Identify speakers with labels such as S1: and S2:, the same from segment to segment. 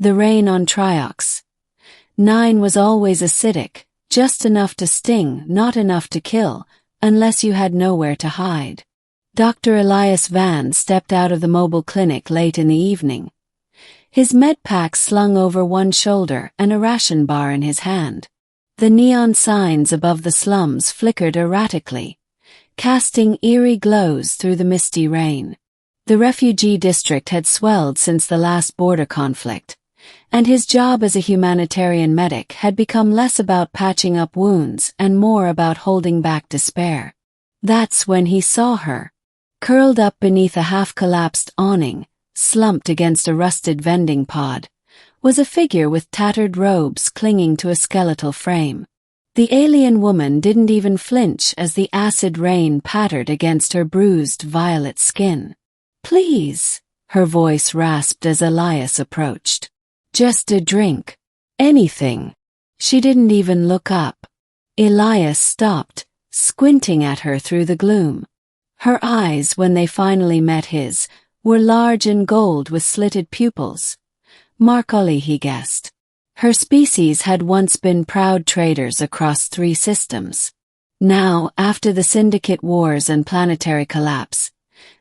S1: The rain on Triox. 9 was always acidic, just enough to sting, not enough to kill, unless you had nowhere to hide. Dr. Elias Van stepped out of the mobile clinic late in the evening. His med pack slung over one shoulder and a ration bar in his hand. The neon signs above the slums flickered erratically, casting eerie glows through the misty rain. The refugee district had swelled since the last border conflict, and his job as a humanitarian medic had become less about patching up wounds and more about holding back despair. That's when he saw her. Curled up beneath a half-collapsed awning, slumped against a rusted vending pod, was a figure with tattered robes clinging to a skeletal frame. The alien woman didn't even flinch as the acid rain pattered against her bruised violet skin. "Please," her voice rasped as Elias approached. "Just a drink. Anything." She didn't even look up. Elias stopped, squinting at her through the gloom. Her eyes, when they finally met his, were large and gold with slitted pupils. Marcoli, he guessed. Her species had once been proud traders across 3 systems. Now, after the syndicate wars and planetary collapse,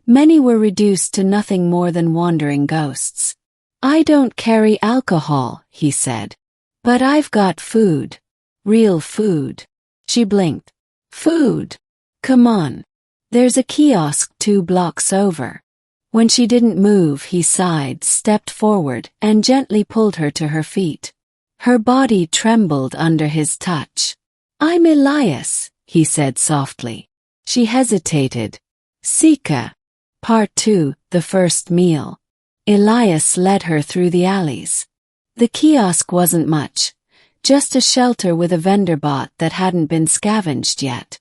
S1: many were reduced to nothing more than wandering ghosts. "I don't carry alcohol," he said. "But I've got food. Real food." She blinked. "Food? Come on. There's a kiosk 2 blocks over." When she didn't move, he sighed, stepped forward, and gently pulled her to her feet. Her body trembled under his touch. "I'm Elias," he said softly. She hesitated. "Sika." Part 2, the first meal. Elias led her through the alleys. The kiosk wasn't much, just a shelter with a vendor bot that hadn't been scavenged yet.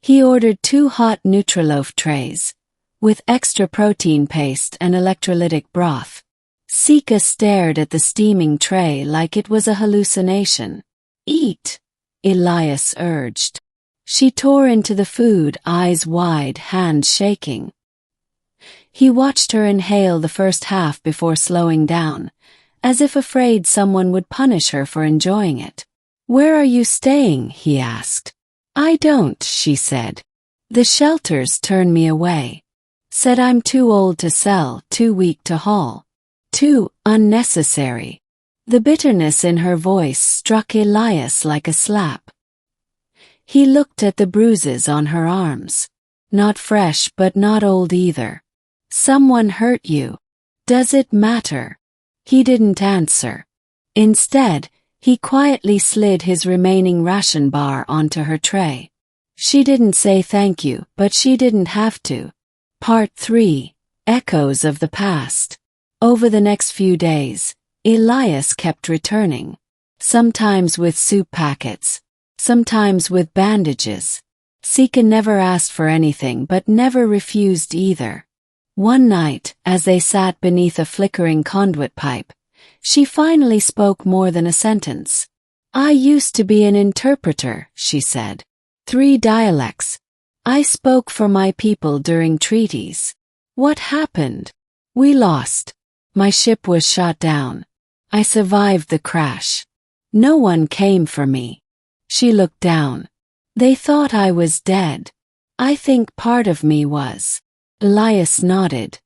S1: He ordered 2 hot Nutriloaf trays, with extra protein paste and electrolytic broth. Sika stared at the steaming tray like it was a hallucination. "Eat," Elias urged. She tore into the food, eyes wide, hands shaking. He watched her inhale the first half before slowing down, as if afraid someone would punish her for enjoying it. "Where are you staying?" he asked. "I don't," she said. "The shelters turn me away. Said I'm too old to sell, too weak to haul. Too unnecessary." The bitterness in her voice struck Elias like a slap. He looked at the bruises on her arms. Not fresh but not old either. "Someone hurt you. Does it matter?" He didn't answer. Instead, he quietly slid his remaining ration bar onto her tray. She didn't say thank you, but she didn't have to. Part 3, Echoes of the Past. Over the next few days, Elias kept returning. Sometimes with soup packets, sometimes with bandages. Sika never asked for anything but never refused either. One night, as they sat beneath a flickering conduit pipe, she finally spoke more than a sentence. "I used to be an interpreter," she said. 3 dialects. I spoke for my people during treaties. What happened? We lost. My ship was shot down. I survived the crash. No one came for me." She looked down. "They thought I was dead. I think part of me was." Elias nodded.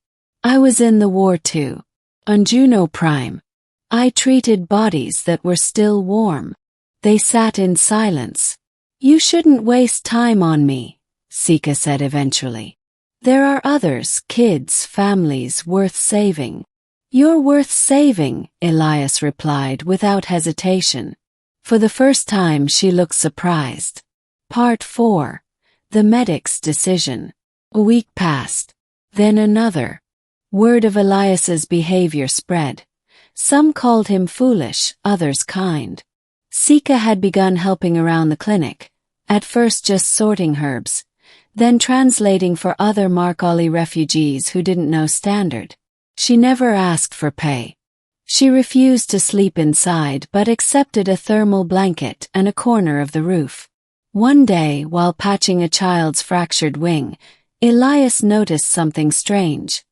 S1: "I was in the war too. On Juno Prime. I treated bodies that were still warm." They sat in silence. "You shouldn't waste time on me," Sika said eventually. "There are others, kids, families, worth saving." "You're worth saving," Elias replied without hesitation. For the first time she looked surprised. Part 4. The medic's decision. A week passed. Then another. Word of Elias's behavior spread. Some called him foolish, others kind. Sika had begun helping around the clinic, at first just sorting herbs, then translating for other Marcoli refugees who didn't know Standard. She never asked for pay. She refused to sleep inside but accepted a thermal blanket and a corner of the roof. One day, while patching a child's fractured wing, Elias noticed something strange.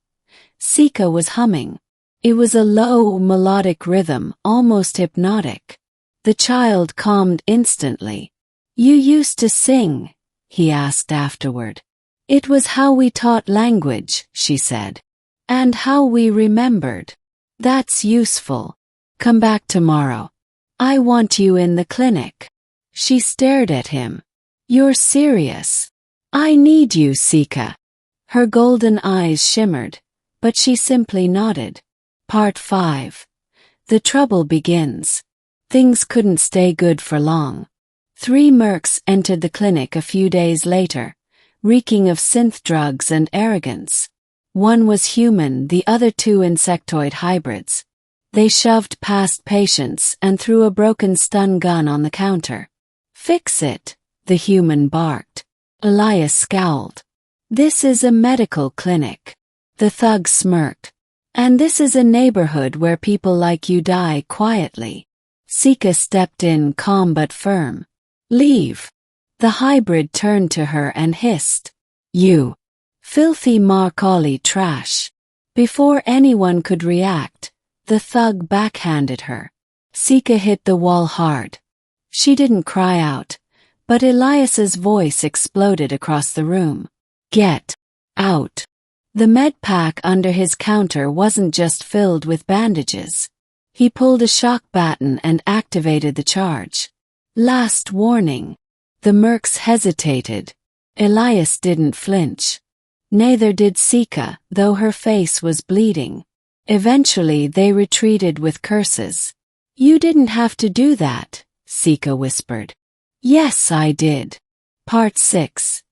S1: Sika was humming. It was a low, melodic rhythm, almost hypnotic. The child calmed instantly. "You used to sing?" he asked afterward. "It was how we taught language," she said. "And how we remembered. That's useful. Come back tomorrow. I want you in the clinic." She stared at him. "You're serious?" "I need you, Sika." Her golden eyes shimmered, but she simply nodded. Part 5. The trouble begins. Things couldn't stay good for long. 3 mercs entered the clinic a few days later, reeking of synth drugs and arrogance. One was human, the other 2 insectoid hybrids. They shoved past patients and threw a broken stun gun on the counter. "Fix it," the human barked. Elias scowled. "This is a medical clinic." The thug smirked. "And this is a neighborhood where people like you die quietly." Sika stepped in, calm but firm. "Leave." The hybrid turned to her and hissed. "You filthy Marcoli trash." Before anyone could react, the thug backhanded her. Sika hit the wall hard. She didn't cry out, but Elias's voice exploded across the room. "Get out." The med pack under his counter wasn't just filled with bandages. He pulled a shock baton and activated the charge. "Last warning." The mercs hesitated. Elias didn't flinch. Neither did Sika, though her face was bleeding. Eventually they retreated with curses. "You didn't have to do that," Sika whispered. "Yes, I did." Part 6.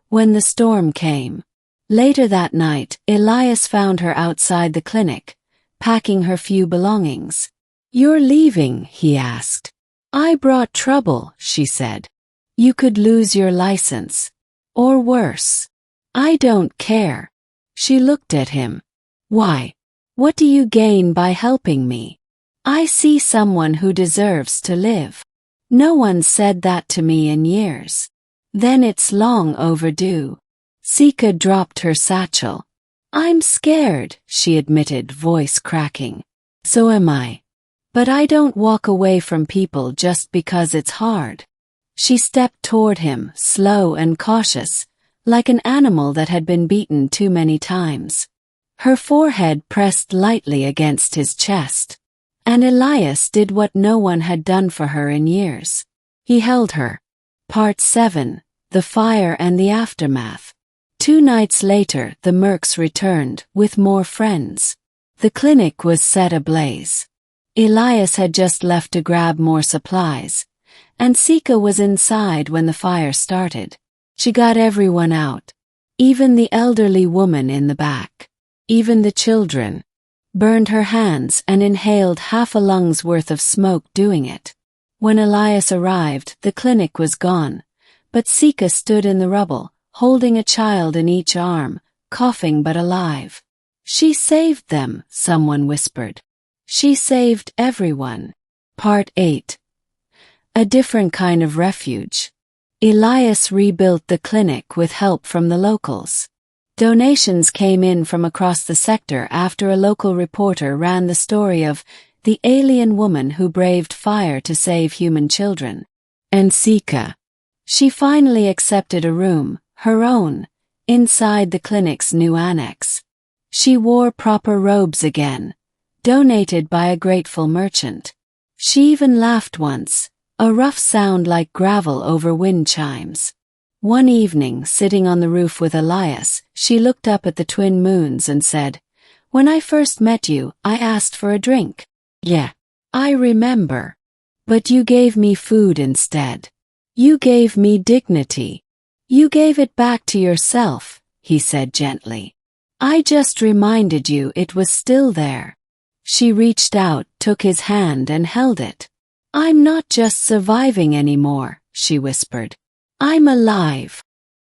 S1: When the storm came. Later that night, Elias found her outside the clinic, packing her few belongings. "You're leaving?" he asked. "I brought trouble," she said. "You could lose your license. Or worse." "I don't care." She looked at him. "Why? What do you gain by helping me?" "I see someone who deserves to live." "No one said that to me in years." "Then it's long overdue." Sika dropped her satchel. "I'm scared," she admitted, voice cracking. "So am I. But I don't walk away from people just because it's hard." She stepped toward him, slow and cautious, like an animal that had been beaten too many times. Her forehead pressed lightly against his chest. And Elias did what no one had done for her in years. He held her. Part 7. The Fire and the Aftermath. 2 nights later, the mercs returned, with more friends. The clinic was set ablaze. Elias had just left to grab more supplies, and Sika was inside when the fire started. She got everyone out. Even the elderly woman in the back. Even the children. Burned her hands and inhaled half a lung's worth of smoke doing it. When Elias arrived, the clinic was gone, but Sika stood in the rubble, holding a child in each arm, coughing but alive. "She saved them," someone whispered. "She saved everyone." Part 8. A different kind of refuge. Elias rebuilt the clinic with help from the locals. Donations came in from across the sector after a local reporter ran the story of the alien woman who braved fire to save human children. And Sika. She finally accepted a room, her own, inside the clinic's new annex. She wore proper robes again, donated by a grateful merchant. She even laughed once, a rough sound like gravel over wind chimes. One evening, sitting on the roof with Elias, she looked up at the twin moons and said, "When I first met you, I asked for a drink." "Yeah, I remember. But you gave me food instead. You gave me dignity. You gave it back to yourself," he said gently. "I just reminded you it was still there." She reached out, took his hand and held it. "I'm not just surviving anymore," she whispered. "I'm alive."